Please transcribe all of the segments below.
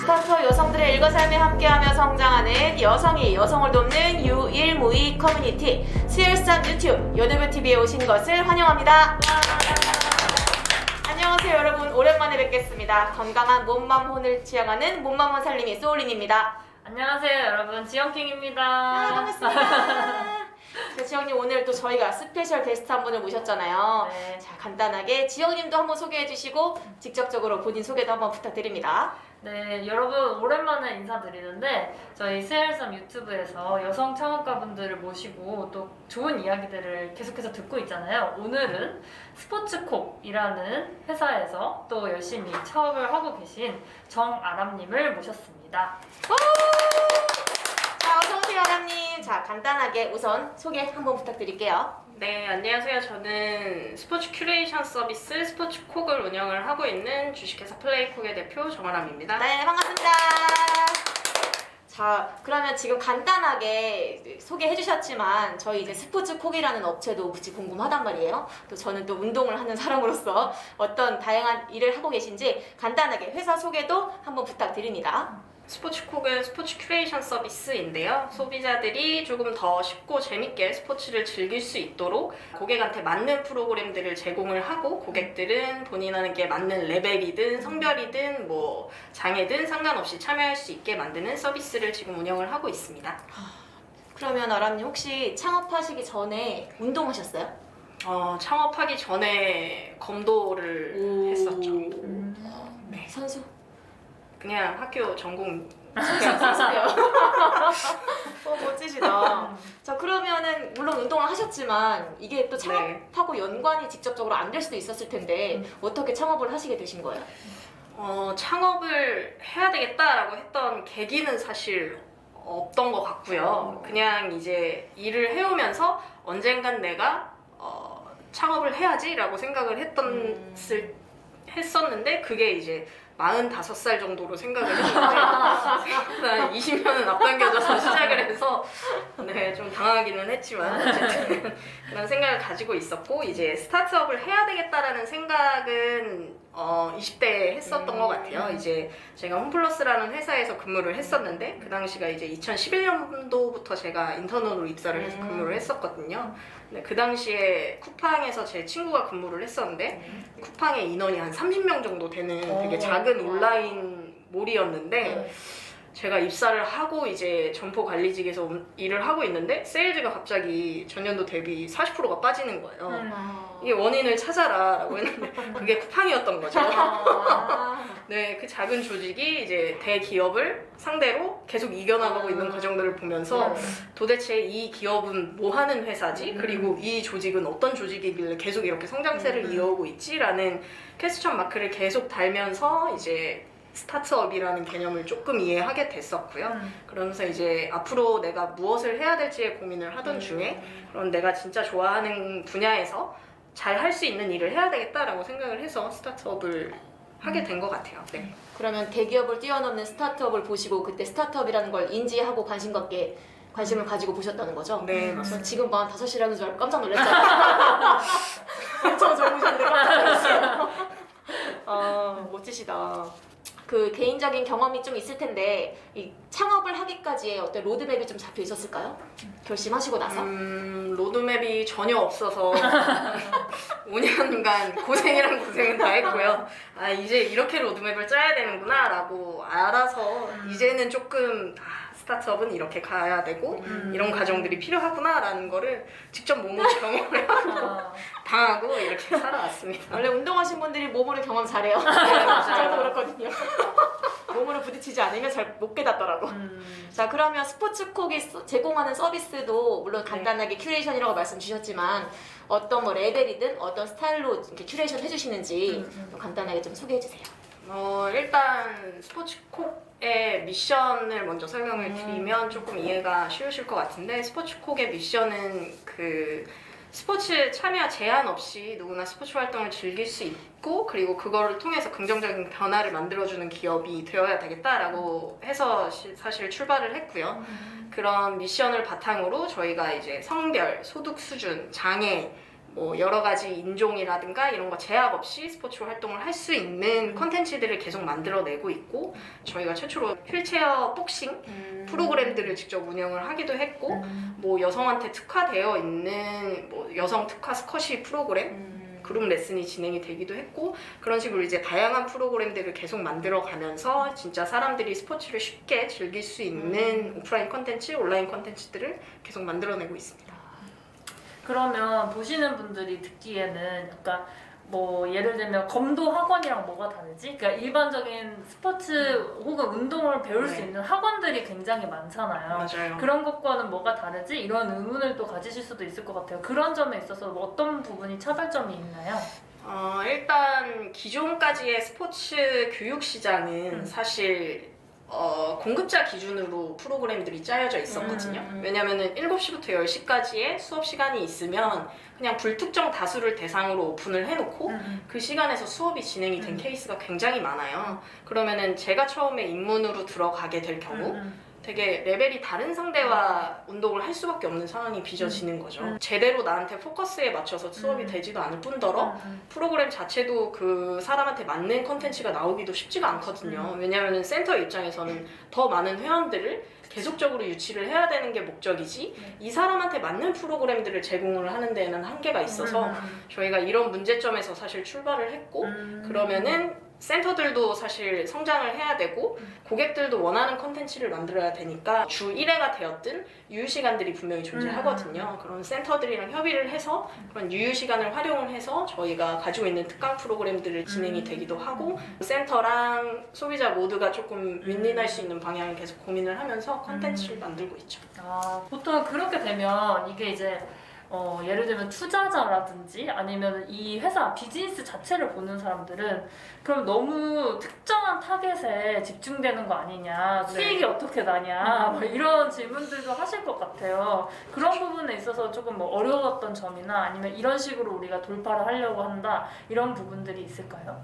스타터 여성들의 일과 삶에 함께하며 성장하는 여성이 여성을 돕는 유일무이 커뮤니티 스엘쌈 유튜브 요드뷰TV에 오신 것을 환영합니다. 안녕하세요 여러분, 오랜만에 뵙겠습니다. 건강한 몸맘 혼을 지향하는 몸맘혼 살림이 소울린입니다. 안녕하세요 여러분, 지영킹입니다. 반갑습니다. 지영님, 오늘 또 저희가 스페셜 게스트 한 분을 모셨잖아요. 네. 자, 간단하게 지영님도 한번 소개해 주시고 직접적으로 본인 소개도 한번 부탁드립니다. 네, 여러분 오랜만에 인사드리는데 저희 스엘섬 유튜브에서 여성 창업가분들을 모시고 또 좋은 이야기들을 계속해서 듣고 있잖아요. 오늘은 스포츠콕이라는 회사에서 또 열심히 창업을 하고 계신 정아람님을 모셨습니다. 자, 어서오세요 아람님. 자, 간단하게 우선 소개 한번 부탁드릴게요. 네, 안녕하세요. 저는 스포츠 큐레이션 서비스 스포츠콕을 운영을 하고 있는 주식회사 플레이콕의 대표 정아람입니다. 네, 반갑습니다. 자, 그러면 지금 간단하게 소개해 주셨지만 저희 이제 스포츠콕이라는 업체도 굳이 궁금하단 말이에요. 또 저는 또 운동을 하는 사람으로서 어떤 다양한 일을 하고 계신지 간단하게 회사 소개도 한번 부탁드립니다. 스포츠콕은 스포츠 큐레이션 서비스인데요. 소비자들이 조금 더 쉽고 재밌게 스포츠를 즐길 수 있도록 고객한테 맞는 프로그램들을 제공을 하고, 고객들은 본인에게 맞는 레벨이든 성별이든 뭐 장애든 상관없이 참여할 수 있게 만드는 서비스를 지금 운영을 하고 있습니다. 그러면 아람님, 혹시 창업하시기 전에 운동하셨어요? 창업하기 전에 검도를 했었죠. 네, 선수. 그냥 학교 전공. 선수요. 멋지시다. 자, 그러면은 물론 운동을 하셨지만 이게 또 창업하고 연관이 직접적으로 안 될 수도 있었을 텐데 어떻게 창업을 하시게 되신 거예요? 창업을 해야 되겠다라고 했던 계기는 사실 없던 것 같고요. 그냥 이제 일을 해오면서 언젠간 내가 창업을 해야지라고 생각을 했었는데 그게 이제 45살 정도로 생각을 했는데 20년은 앞당겨져서 시작을 해서 좀 당하기는 했지만 어쨌든 그런 생각을 가지고 있었고, 이제 스타트업을 해야 되겠다라는 생각은 20대에 했었던 것 같아요. 이제 제가 홈플러스라는 회사에서 근무를 했었는데 그 당시가 이제 2011년도부터 제가 인턴으로 입사를 해서 근무를 했었거든요. 근데 그 당시에 쿠팡에서 제 친구가 근무를 했었는데 쿠팡의 인원이 한 30명 정도 되는 되게 작은 온라인 몰이었는데 제가 입사를 하고 이제 점포 관리직에서 일을 하고 있는데 세일즈가 갑자기 전년도 대비 40%가 빠지는 거예요. 이게 원인을 찾아라 라고 했는데 그게 쿠팡이었던 거죠. 네, 그 작은 조직이 이제 대기업을 상대로 계속 이겨나가고 있는 과정들을 보면서 도대체 이 기업은 뭐 하는 회사지? 그리고 이 조직은 어떤 조직이길래 계속 이렇게 성장세를 이어오고 있지라는 퀘스천 마크를 계속 달면서 이제 스타트업이라는 개념을 조금 이해하게 됐었고요. 그러면서 이제 앞으로 내가 무엇을 해야 될지에 고민을 하던 중에 그럼 내가 진짜 좋아하는 분야에서 잘 할 수 있는 일을 해야 되겠다라고 생각을 해서 스타트업을 하게 된 것 같아요. 네. 그러면 대기업을 뛰어넘는 스타트업을 보시고 그때 스타트업이라는 걸 인지하고 관심을 가지고 보셨다는 거죠? 네, 전 맞습니다. 지금 밤 5시라는 줄 알고 깜짝 놀랐잖아요. 엄청 젊으셨는데 깜짝 놀랐어요. 멋지시다. 그 개인적인 경험이 좀 있을 텐데 이 창업을 하기까지의 어떤 로드맵이 좀 잡혀 있었을까요? 결심하시고 나서? 로드맵이 전혀 없어서 5년간 고생이란 고생은 다 했고요. 이제 이렇게 로드맵을 짜야 되는구나 라고 알아서 이제는 조금 스타트업은 이렇게 가야 되고 이런 과정들이 필요하구나 라는 거를 직접 몸으로 경험을 하고 당하고 이렇게 살아왔습니다. 원래 운동하신 분들이 몸으로 경험 잘해요. 맞아요. 저도 그렇거든요. 몸으로 부딪히지 않으면 잘 못 깨닫더라고. 자, 그러면 스포츠콕이 제공하는 서비스도 물론 간단하게 큐레이션이라고 말씀 주셨지만 어떤 뭐 레벨이든 어떤 스타일로 이렇게 큐레이션 해주시는지 좀 간단하게 좀 소개해 주세요. 일단 스포츠콕의 미션을 먼저 설명을 드리면 조금 이해가 쉬우실 것 같은데, 스포츠콕의 미션은 스포츠 참여 제한 없이 누구나 스포츠 활동을 즐길 수 있고, 그리고 그거를 통해서 긍정적인 변화를 만들어주는 기업이 되어야 되겠다라고 해서 사실 출발을 했고요. 그런 미션을 바탕으로 저희가 이제 성별, 소득 수준, 장애, 뭐 여러 가지 인종이라든가 이런 거 제약 없이 스포츠 활동을 할 수 있는 콘텐츠들을 계속 만들어내고 있고 저희가 최초로 휠체어 복싱 프로그램들을 직접 운영을 하기도 했고 뭐 여성한테 특화되어 있는 뭐 여성 특화 스쿼시 프로그램 그룹 레슨이 진행이 되기도 했고 그런 식으로 이제 다양한 프로그램들을 계속 만들어가면서 진짜 사람들이 스포츠를 쉽게 즐길 수 있는 오프라인 콘텐츠, 온라인 콘텐츠들을 계속 만들어내고 있습니다. 그러면 보시는 분들이 듣기에는 약간 뭐 예를 들면 검도 학원이랑 뭐가 다르지? 그러니까 일반적인 스포츠 혹은 운동을 배울 수 네. 있는 학원들이 굉장히 많잖아요. 맞아요. 그런 것과는 뭐가 다르지? 이런 의문을 또 가지실 수도 있을 것 같아요. 그런 점에 있어서 뭐 어떤 부분이 차별점이 있나요? 일단 기존까지의 스포츠 교육 시장은 사실 공급자 기준으로 프로그램들이 짜여져 있었거든요. 왜냐면은 7시부터 10시까지의 수업 시간이 있으면 그냥 불특정 다수를 대상으로 오픈을 해놓고 그 시간에서 수업이 진행이 된 케이스가 굉장히 많아요. 그러면은 제가 처음에 입문으로 들어가게 될 경우 되게 레벨이 다른 상대와 운동을 할 수밖에 없는 상황이 빚어지는 거죠. 제대로 나한테 포커스에 맞춰서 수업이 되지도 않을 뿐더러 프로그램 자체도 그 사람한테 맞는 컨텐츠가 나오기도 쉽지가 않거든요. 왜냐하면 센터 입장에서는 더 많은 회원들을 계속적으로 유치를 해야 되는 게 목적이지 이 사람한테 맞는 프로그램들을 제공을 하는 데에는 한계가 있어서 저희가 이런 문제점에서 사실 출발을 했고 그러면은 센터들도 사실 성장을 해야 되고 고객들도 원하는 컨텐츠를 만들어야 되니까 주 1회가 되었든 유휴시간들이 분명히 존재하거든요. 그런 센터들이랑 협의를 해서 그런 유휴시간을 활용을 해서 저희가 가지고 있는 특강 프로그램들을 진행이 되기도 하고 센터랑 소비자 모두가 조금 윈윈할 수 있는 방향을 계속 고민을 하면서 컨텐츠를 만들고 있죠. 보통 그렇게 되면 이게 이제 예를 들면 투자자라든지 아니면 이 회사 비즈니스 자체를 보는 사람들은 그럼 너무 특정한 타겟에 집중되는 거 아니냐, 수익이 어떻게 나냐, 뭐 이런 질문들도 하실 것 같아요. 그런 부분에 있어서 조금 뭐 어려웠던 점이나 아니면 이런 식으로 우리가 돌파를 하려고 한다 이런 부분들이 있을까요?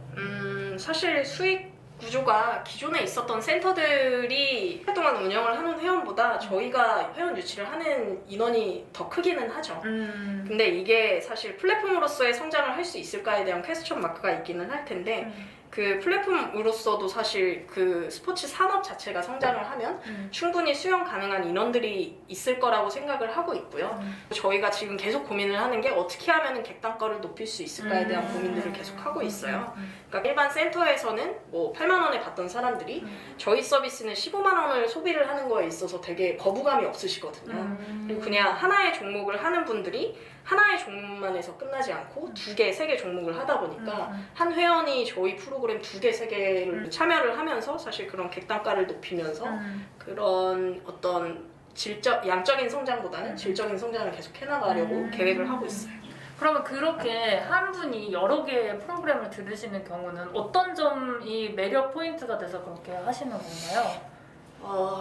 사실 수익 구조가 기존에 있었던 센터들이 오랫동안 운영을 하는 회원보다 저희가 회원 유치를 하는 인원이 더 크기는 하죠. 근데 이게 사실 플랫폼으로서의 성장을 할 수 있을까에 대한 퀘스천 마크가 있기는 할 텐데 그 플랫폼으로서도 사실 그 스포츠 산업 자체가 성장을 하면 충분히 수용 가능한 인원들이 있을 거라고 생각을 하고 있고요. 저희가 지금 계속 고민을 하는 게 어떻게 하면 객단가를 높일 수 있을까에 대한 고민들을 계속 하고 있어요. 그러니까 일반 센터에서는 뭐 8만 원에 받던 사람들이 저희 서비스는 15만 원을 소비를 하는 거에 있어서 되게 거부감이 없으시거든요. 그리고 그냥 하나의 종목을 하는 분들이 하나의 종목만 해서 끝나지 않고 2개, 3개 종목을 하다 보니까 한 회원이 저희 프로그램 2개, 3개를 참여를 하면서 사실 그런 객단가를 높이면서 그런 어떤 양적인 성장보다는 질적인 성장을 계속 해나가려고 계획을 하고 있어요. 그러면 그렇게 한 분이 여러 개의 프로그램을 들으시는 경우는 어떤 점이 매력 포인트가 돼서 그렇게 하시는 건가요?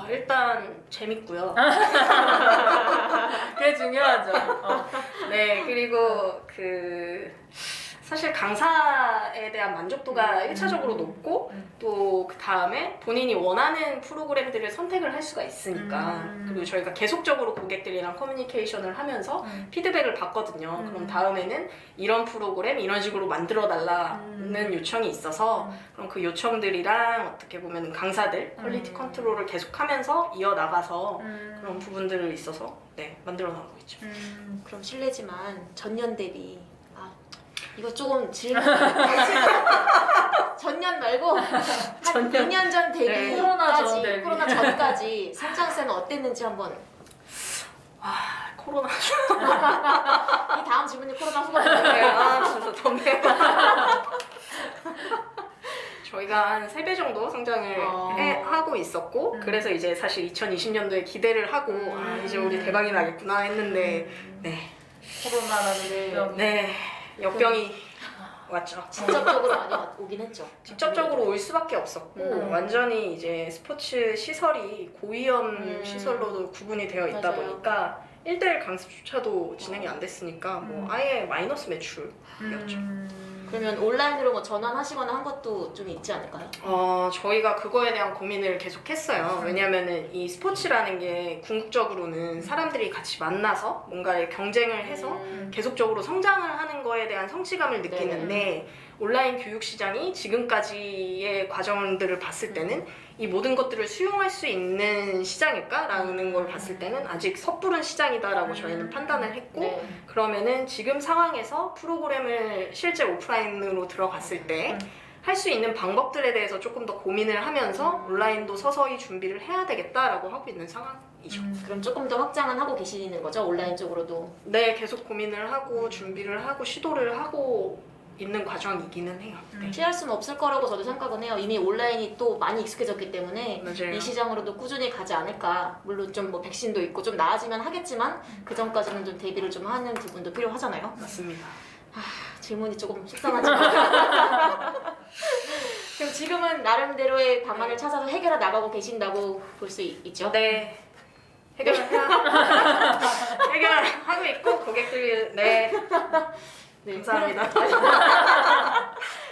일단 재밌고요. 그게 중요하죠. 네, 그리고 사실 강사에 대한 만족도가 1차적으로 높고 또 그 다음에 본인이 원하는 프로그램들을 선택을 할 수가 있으니까 그리고 저희가 계속적으로 고객들이랑 커뮤니케이션을 하면서 피드백을 받거든요. 그럼 다음에는 이런 프로그램 이런 식으로 만들어 달라는 요청이 있어서 그럼 그 요청들이랑 어떻게 보면 강사들 퀄리티 컨트롤을 계속하면서 이어나가서 그런 부분들을 있어서 만들어 나가고 있죠. 그럼 실례지만 전년 대비 이거 조금 질문 전년 말고 한 2년 전 대비까지 코로나 전까지 성장세는 어땠는지 한번 코로나 이 다음 질문이 코로나 후가 진짜 덥네요. 저희가 한 3배 정도 성장을 하고 있었고 그래서 이제 사실 2020년도에 기대를 하고 이제 우리 대박이 나겠구나 했는데 코로나라는 역병이 왔죠. 직접적으로 많이 오긴 했죠. 직접적으로 올 수밖에 없었고 완전히 이제 스포츠 시설이 고위험 시설로도 구분이 되어 있다 보니까 1대1 강습조차도 진행이 안 됐으니까 뭐 아예 마이너스 매출이었죠. 그러면 온라인으로 뭐 전환하시거나 한 것도 좀 있지 않을까요? 저희가 그거에 대한 고민을 계속 했어요. 왜냐면은 이 스포츠라는 게 궁극적으로는 사람들이 같이 만나서 뭔가를 경쟁을 해서 계속적으로 성장을 하는 거에 대한 성취감을 느끼는데 온라인 교육 시장이 지금까지의 과정들을 봤을 때는 이 모든 것들을 수용할 수 있는 시장일까라는 걸 봤을 때는 아직 섣부른 시장이다라고 저희는 판단을 했고 네. 그러면은 지금 상황에서 프로그램을 실제 오프라인으로 들어갔을 때 할 수 있는 방법들에 대해서 조금 더 고민을 하면서 온라인도 서서히 준비를 해야 되겠다라고 하고 있는 상황이죠. 그럼 조금 더 확장은 하고 계시는 거죠? 온라인 쪽으로도. 네, 계속 고민을 하고 준비를 하고 시도를 하고 있는 과정이기는 해요. 네. 피할 수는 없을 거라고 저도 생각은 해요. 이미 온라인이 또 많이 익숙해졌기 때문에 맞아요. 이 시장으로도 꾸준히 가지 않을까. 물론 좀 뭐 백신도 있고 좀 나아지면 하겠지만 그 전까지는 좀 대비를 좀 하는 부분도 필요하잖아요. 맞습니다. 질문이 조금 속상하지만 그럼 지금은 나름대로의 방안을 찾아서 해결해 나가고 계신다고 볼 수 있죠? 네. 해결하고 있고 고객들이 네. 감사합니다.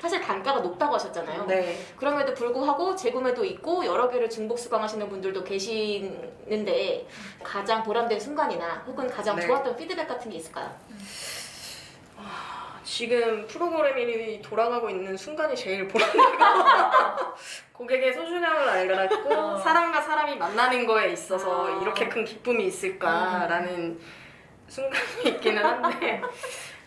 사실 단가가 높다고 하셨잖아요. 네. 그럼에도 불구하고 재구매도 있고 여러 개를 중복 수강하시는 분들도 계시는데 가장 보람된 순간이나 혹은 가장 네. 좋았던 피드백 같은 게 있을까요? 지금 프로그램이 돌아가고 있는 순간이 제일 보람되고 고객의 소중함을 알고 사람과 사람이 만나는 거에 있어서 이렇게 큰 기쁨이 있을까라는 순간이 있기는 한데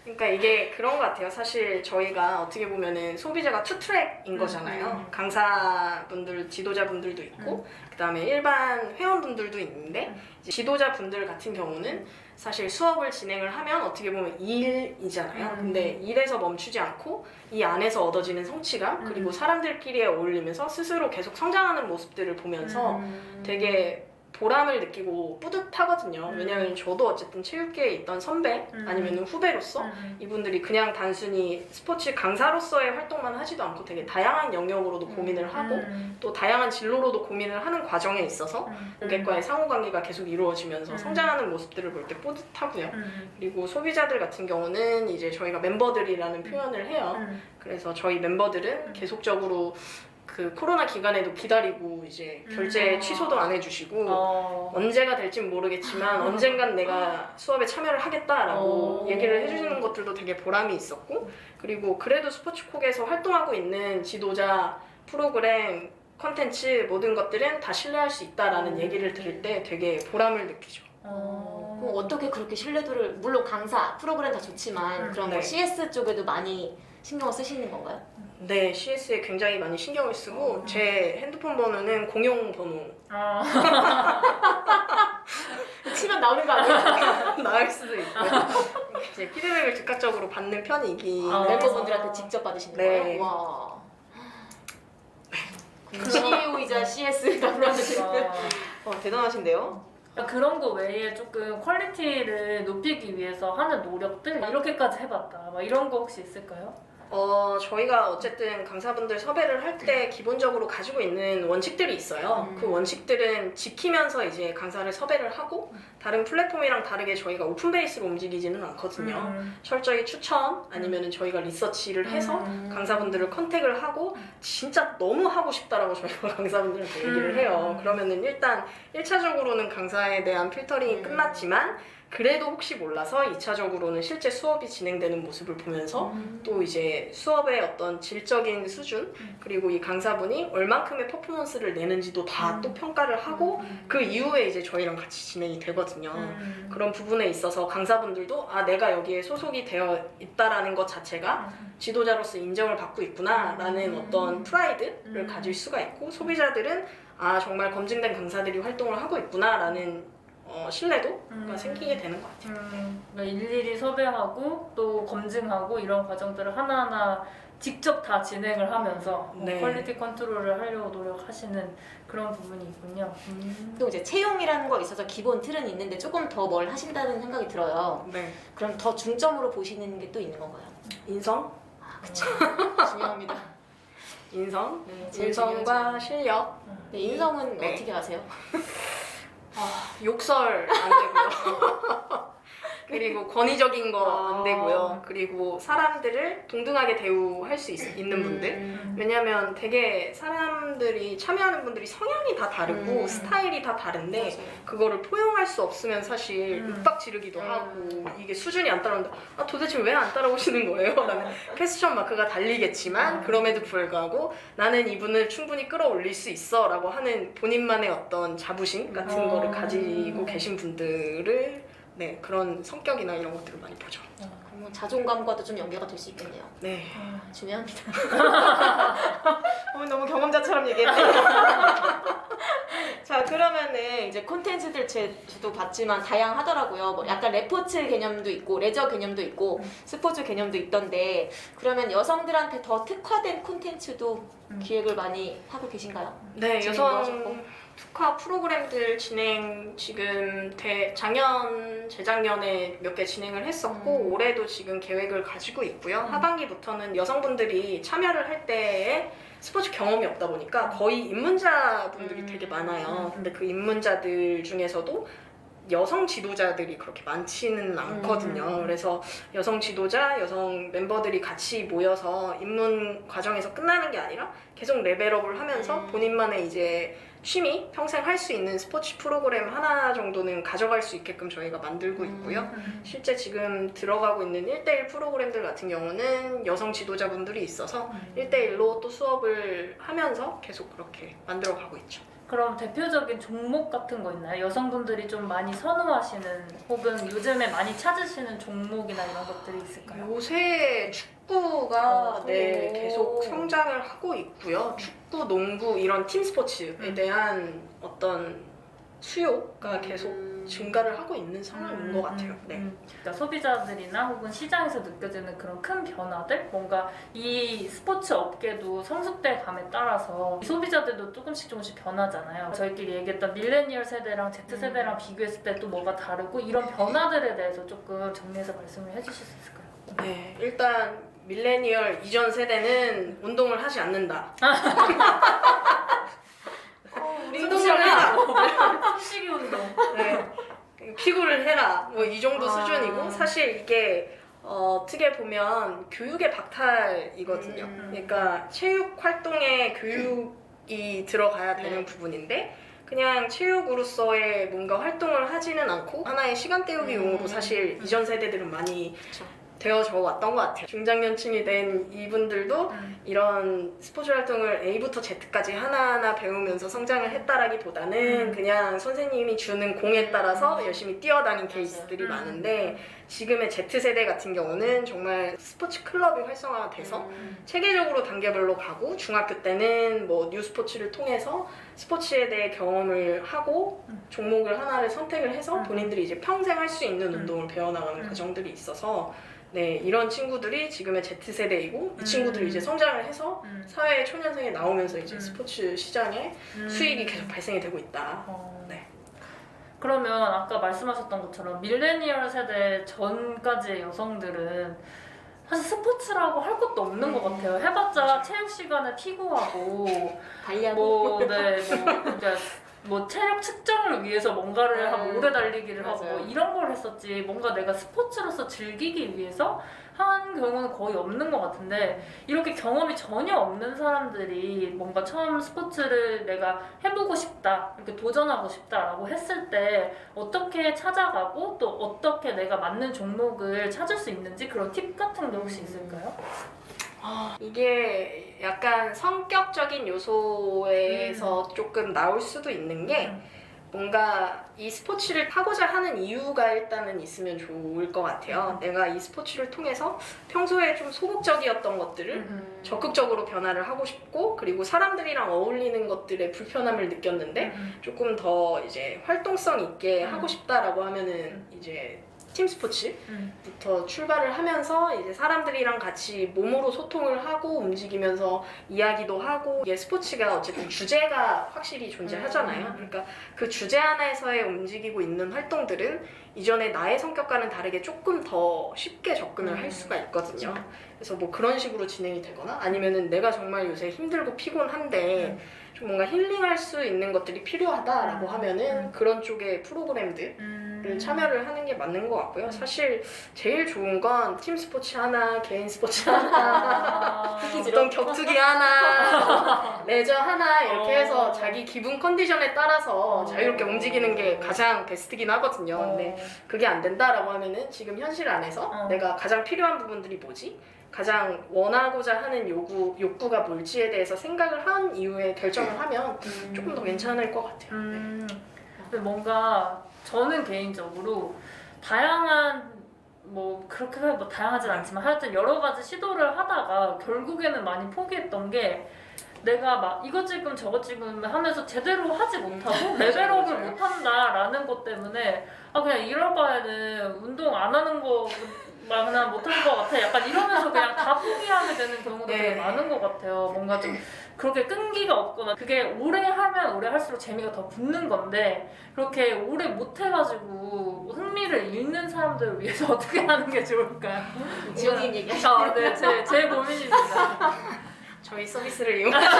그러니까 이게 그런 것 같아요. 사실 저희가 어떻게 보면은 소비자가 투 트랙인 거잖아요. 강사분들, 지도자분들도 있고 그다음에 일반 회원분들도 있는데 이제 지도자분들 같은 경우는 사실 수업을 진행을 하면 어떻게 보면 일이잖아요. 근데 일에서 멈추지 않고 이 안에서 얻어지는 성취감 그리고 사람들끼리 어울리면서 스스로 계속 성장하는 모습들을 보면서 되게 보람을 느끼고 뿌듯하거든요. 왜냐하면 저도 어쨌든 체육계에 있던 선배 아니면 후배로서 이분들이 그냥 단순히 스포츠 강사로서의 활동만 하지도 않고 되게 다양한 영역으로도 고민을 하고 또 다양한 진로로도 고민을 하는 과정에 있어서 고객과의 상호관계가 계속 이루어지면서 성장하는 모습들을 볼 때 뿌듯하고요. 그리고 소비자들 같은 경우는 이제 저희가 멤버들이라는 표현을 해요. 그래서 저희 멤버들은 계속적으로 그 코로나 기간에도 기다리고 이제 결제 취소도 안 해주시고 언제가 될진 모르겠지만 언젠간 내가 수업에 참여를 하겠다라고 얘기를 해주시는 것들도 되게 보람이 있었고 그리고 그래도 스포츠콕에서 활동하고 있는 지도자 프로그램 컨텐츠 모든 것들은 다 신뢰할 수 있다라는 얘기를 들을 때 되게 보람을 느끼죠. 그럼 어떻게 그렇게 신뢰도를 물론 강사 프로그램 다 좋지만 그런 뭐 네. CS 쪽에도 많이 신경을 쓰시는 건가요? 네, CS에 굉장히 많이 신경을 쓰고 제 핸드폰 번호는 공용 번호 치면 나오는 거 아니에요? 나을 수도 있고 이제 피드백을 즉각적으로 받는 편이기 멤버분들한테 직접 받으시는 네. 거예요? 와. CEO이자 CS 담당하시는 대단하신데요? 그런 거 외에 조금 퀄리티를 높이기 위해서 하는 노력들 이렇게까지 해봤다. 막 이런 거 혹시 있을까요? 저희가 어쨌든 강사분들 섭외를 할 때 기본적으로 가지고 있는 원칙들이 있어요. 그 원칙들은 지키면서 이제 강사를 섭외를 하고 다른 플랫폼이랑 다르게 저희가 오픈 베이스로 움직이지는 않거든요. 철저히 추천 아니면은 저희가 리서치를 해서 강사분들을 컨택을 하고 진짜 너무 하고 싶다라고 저희가 강사분들한테 얘기를 해요. 그러면은 일단 1차적으로는 강사에 대한 필터링이 끝났지만 그래도 혹시 몰라서 2차적으로는 실제 수업이 진행되는 모습을 보면서 또 이제 수업의 어떤 질적인 수준 그리고 이 강사분이 얼만큼의 퍼포먼스를 내는지도 다 또 평가를 하고 그 이후에 이제 저희랑 같이 진행이 되거든요. 그런 부분에 있어서 강사분들도 아 내가 여기에 소속이 되어 있다라는 것 자체가 지도자로서 인정을 받고 있구나라는 어떤 프라이드를 가질 수가 있고 소비자들은 아 정말 검증된 강사들이 활동을 하고 있구나라는 신뢰도가 생기게 되는 것 같아요. 그러니까 일일이 섭외하고 또 검증하고 이런 과정들을 하나하나 직접 다 진행을 하면서 네. 퀄리티 컨트롤을 하려고 노력하시는 그런 부분이 있군요. 또 이제 채용이라는 거 있어서 기본 틀은 있는데 조금 더 뭘 하신다는 생각이 들어요. 네. 그럼 더 중점으로 보시는 게 또 있는 건가요? 인성? 그쵸. 중요합니다. 인성? 네, 제일 인성과 실력. 네, 인성은 네. 어떻게 하세요? 욕설 안 되고요. 그리고 권위적인 거 안 아. 되고요. 그리고 사람들을 동등하게 대우할 수 있는 분들. 왜냐면 되게 사람들이 참여하는 분들이 성향이 다 다르고 스타일이 다 다른데 맞아요. 그거를 포용할 수 없으면 사실 윽박 지르기도 하고 이게 수준이 안 따라오는데 아 도대체 왜 안 따라오시는 거예요? 라는 퀘스천 마크가 달리겠지만 그럼에도 불구하고 나는 이분을 충분히 끌어올릴 수 있어 라고 하는 본인만의 어떤 자부심 같은 거를 가지고 계신 분들을 네 그런 성격이나 이런 것들을 많이 보죠. 그러면 자존감과도 좀 연계가 될 수 있겠네요. 네. 중요합니다. 너무 경험자처럼 얘기했네. 자 그러면은 이제 콘텐츠들 저도 봤지만 다양하더라고요. 뭐 약간 레포츠 개념도 있고 레저 개념도 있고 스포츠 개념도 있던데 그러면 여성들한테 더 특화된 콘텐츠도 기획을 많이 하고 계신가요? 네, 진행도 하셨고. 여성 특화 프로그램들 진행 지금 작년, 재작년에 몇 개 진행을 했었고 올해도 지금 계획을 가지고 있고요. 하반기부터는 여성분들이 참여를 할 때에 스포츠 경험이 없다 보니까 거의 입문자분들이 되게 많아요. 근데 그 입문자들 중에서도 여성 지도자들이 그렇게 많지는 않거든요. 그래서 여성 지도자, 여성 멤버들이 같이 모여서 입문 과정에서 끝나는 게 아니라 계속 레벨업을 하면서 본인만의 이제 취미, 평생 할 수 있는 스포츠 프로그램 하나 정도는 가져갈 수 있게끔 저희가 만들고 있고요. 실제 지금 들어가고 있는 1대1 프로그램들 같은 경우는 여성 지도자분들이 있어서 1대1로 또 수업을 하면서 계속 그렇게 만들어가고 있죠. 그럼 대표적인 종목 같은 거 있나요? 여성분들이 좀 많이 선호하시는 혹은 요즘에 많이 찾으시는 종목이나 이런 것들이 있을까요? 요새 축구가 네, 오. 계속 성장을 하고 있고요. 축구, 농구 이런 팀 스포츠에 대한 어떤 수요가 계속 증가를 하고 있는 상황인 것 같아요. 네. 그러니까 소비자들이나 혹은 시장에서 느껴지는 그런 큰 변화들? 뭔가 이 스포츠 업계도 성숙돼 감에 따라서 소비자들도 조금씩 변하잖아요. 저희끼리 얘기했던 밀레니얼 세대랑 Z세대랑 비교했을 때 또 뭐가 다르고 이런 변화들에 대해서 조금 정리해서 말씀을 해주실 수 있을까요? 네, 일단 밀레니얼 이전 세대는 운동을 하지 않는다. 운동을 해라. 숨쉬기 운동. 네. 피구를 해라. 뭐 이 정도 아. 수준이고 사실 이게 어떻게 보면 교육의 박탈이거든요. 그러니까 체육 활동에 교육이 들어가야 되는 부분인데 그냥 체육으로서의 뭔가 활동을 하지는 않고 하나의 시간 때우기용으로 사실 이전 세대들은 많이 그쵸. 되어져 왔던 것 같아요. 중장년층이 된 이분들도 이런 스포츠 활동을 A부터 Z까지 하나하나 배우면서 성장을 했다라기보다는 그냥 선생님이 주는 공에 따라서 열심히 뛰어다닌 케이스들이 많은데 지금의 Z세대 같은 경우는 정말 스포츠 클럽이 활성화가 돼서 체계적으로 단계별로 가고 중학교 때는 뭐 뉴스포츠를 통해서 스포츠에 대해 경험을 하고 종목을 하나를 선택을 해서 본인들이 이제 평생 할 수 있는 운동을 배워나가는 과정들이 있어서 네, 이런 친구들이 지금의 Z세대이고 이 친구들이 이제 성장을 해서 사회 초년생에 나오면서 이제 스포츠 시장에 수익이 계속 발생이 되고 있다. 네. 그러면 아까 말씀하셨던 것처럼 밀레니얼 세대 전까지의 여성들은 사실 스포츠라고 할 것도 없는 것 같아요. 해봤자 체육 시간에 피구하고 달리하고 그러니까 뭐 체력 측정을 위해서 뭔가를 하고 오래 달리기를 하고 맞아요. 뭐 이런 걸 했었지 뭔가 내가 스포츠로서 즐기기 위해서 한 경우는 거의 없는 것 같은데 이렇게 경험이 전혀 없는 사람들이 뭔가 처음 스포츠를 내가 해보고 싶다 이렇게 도전하고 싶다라고 했을 때 어떻게 찾아가고 또 어떻게 내가 맞는 종목을 찾을 수 있는지 그런 팁 같은 게 혹시 있을까요? 이게 약간 성격적인 요소에서 조금 나올 수도 있는 게 뭔가 이 스포츠를 하고자 하는 이유가 일단은 있으면 좋을 것 같아요. 내가 이 스포츠를 통해서 평소에 좀 소극적이었던 것들을 적극적으로 변화를 하고 싶고 그리고 사람들이랑 어울리는 것들에 불편함을 느꼈는데 조금 더 이제 활동성 있게 하고 싶다라고 하면은 이제 팀 스포츠부터 출발을 하면서 이제 사람들이랑 같이 몸으로 소통을 하고 움직이면서 이야기도 하고 이게 스포츠가 어쨌든 주제가 확실히 존재하잖아요. 그러니까 그 주제 안에서의 움직이고 있는 활동들은 이전에 나의 성격과는 다르게 조금 더 쉽게 접근을 할 수가 있거든요. 그래서 뭐 그런 식으로 진행이 되거나 아니면은 내가 정말 요새 힘들고 피곤한데 좀 뭔가 힐링할 수 있는 것들이 필요하다라고 하면은 그런 쪽의 프로그램들 참여를 하는 게 맞는 것 같고요. 사실 제일 좋은 건 팀 스포츠 하나, 개인 스포츠 하나, 어떤 격투기 하나, 레저 하나 이렇게 해서 자기 기분 컨디션에 따라서 자유롭게 움직이는 게 가장 베스트긴 하거든요. 근데 그게 안 된다라고 하면은 지금 현실 안에서 내가 가장 필요한 부분들이 뭐지? 가장 원하고자 하는 욕구가 뭘지에 대해서 생각을 한 이후에 결정을 하면 조금 더 괜찮을 것 같아요. 네. 근데 뭔가 저는 개인적으로 다양한 뭐 그렇게 뭐 다양하진 않지만 하여튼 여러 가지 시도를 하다가 결국에는 많이 포기했던 게 내가 막 이것 찍음 저것 찍음 하면서 제대로 하지 못하고 레벨업을 맞아요. 못한다라는 것 때문에 그냥 이럴 바에는 운동 안 하는 거 그냥 못하는 것 같아 약간 이러면서 그냥 다 포기하게 되는 경우도 되게 많은 것 같아요. 뭔가 좀 그렇게 끈기가 없거나 그게 오래 하면 오래 할수록 재미가 더 붙는 건데 그렇게 오래 못 해가지고 흥미를 잃는 사람들을 위해서 어떻게 하는 게 좋을까요? 지옥님 얘기하시네요. 네, 제 고민입니다. 저희 서비스를 이용하시면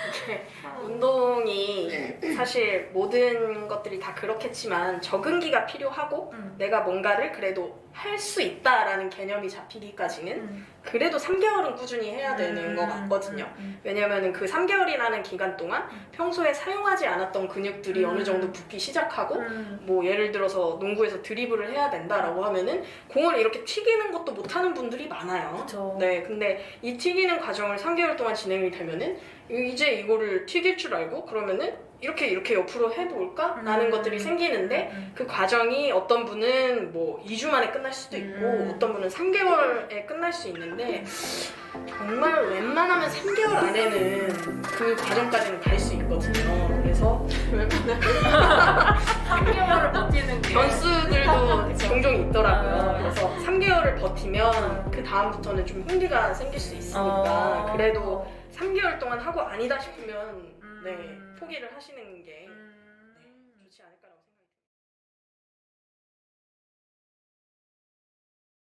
이렇게 운동이 사실 모든 것들이 다 그렇겠지만 적응기가 필요하고 내가 뭔가를 그래도 할 수 있다라는 개념이 잡히기까지는 그래도 3개월은 꾸준히 해야 되는 것 같거든요. 왜냐면은 그 3개월이라는 기간 동안 평소에 사용하지 않았던 근육들이 어느 정도 붙기 시작하고 뭐 예를 들어서 농구에서 드리블을 해야 된다라고 하면은 공을 이렇게 튀기는 것도 못하는 분들이 많아요. 그쵸. 네, 근데 이 튀기는 과정을 3개월 동안 진행이 되면은 이제 이거를 튀길 줄 알고 그러면은 이렇게 옆으로 해볼까? 라는 것들이 생기는데 그 과정이 어떤 분은 뭐 2주 만에 끝날 수도 있고 어떤 분은 3개월에 끝날 수 있는데 정말 웬만하면 3개월 안에는 그 과정까지는 갈 수 있거든요. 그래서 3개월을 버티는 게 변수들도 종종 있더라고요. 그래서 3개월을 버티면 그 다음부터는 좀 흥미가 생길 수 있으니까 그래도 3개월 동안 하고 아니다 싶으면 네, 포기를 하시는 게